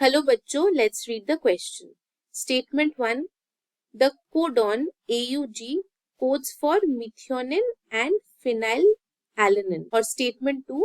Hello बच्चों, let's read the question. Statement 1, the codon AUG codes for methionine and phenylalanine, और statement 2,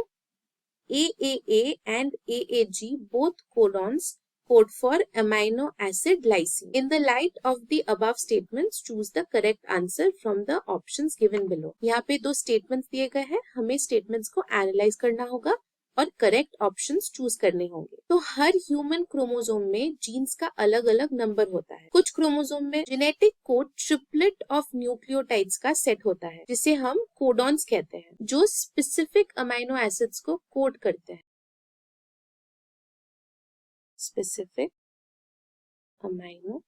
AAA and AAG both codons code for amino acid lysine. In the light of the above statements, choose the correct answer from the options given below. यहाँ पे दो statements दिए गए हैं, हमें statements को analyse करना होगा और करेक्ट ऑप्शंस चूज करने होंगे। तो हर ह्यूमन क्रोमोसोम में जीन्स का अलग अलग नंबर होता है। कुछ क्रोमोसोम में genetic code triplet of nucleotides का सेट होता है, जिसे हम कोडॉन्स कहते हैं, जो स्पेसिफिक अमाइनो एसिड्स को कोड करते हैं। Specific amino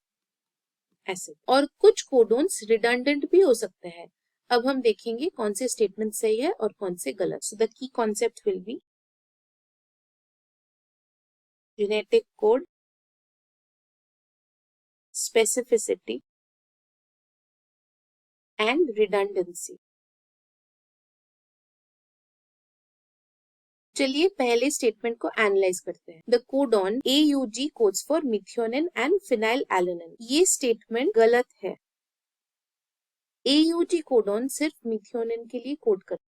acid. और कुछ कोडॉन्स रिडंडेंट भी हो सकते हैं। अब हम देखेंगे कौन से स्टेटमेंट सही है और कौन से गलत। So the key concept will be genetic code, specificity and redundancy. चलिए पहले स्टेटमेंट को एनालाइज करते हैं। The codon AUG codes for methionine and phenylalanine. ये स्टेटमेंट गलत है। AUG कोडॉन सिर्फ मिथियोनिन के लिए कोड करता है।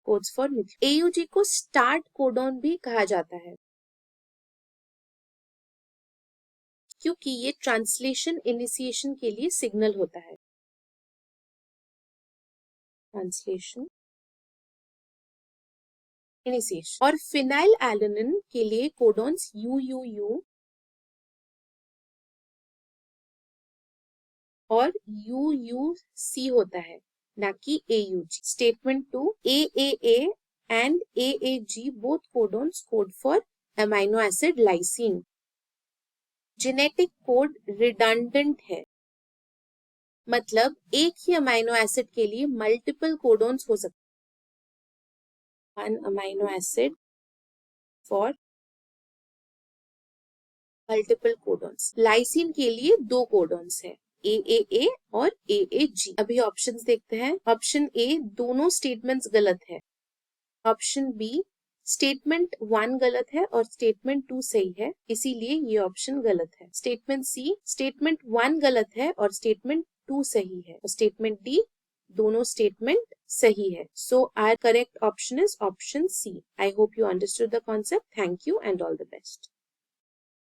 Codes for methionine. AUG को स्टार्ट कोडॉन भी कहा जाता है, क्योंकि ये ट्रांसलेशन इनिशिएशन के लिए सिग्नल होता है। Translation initiation. और फिनाइलएलानिन के लिए कोडॉन्स UUU और UUC होता है, ना कि AUG। Statement 2, AAA and AAG both codons code for amino acid lysine. Genetic code redundant है, मतलब एक ही अमाइनो एसिड के लिए मल्टीपल कोडॉन्स हो सकते हैं। One amino acid for multiple codons. Lysine के लिए दो कोडॉन्स है, AAA और AAG। अभी ऑप्शंस देखते हैं। ऑप्शन ए, दोनों स्टेटमेंट्स गलत है। ऑप्शन बी, स्टेटमेंट 1 गलत है और स्टेटमेंट 2 सही है, इसीलिए ये ऑप्शन गलत है। स्टेटमेंट सी, स्टेटमेंट 1 गलत है और स्टेटमेंट 2 सही है। और स्टेटमेंट डी, दोनों स्टेटमेंट सही है। So our correct option is option C. I hope you understood the concept. Thank you and all the best.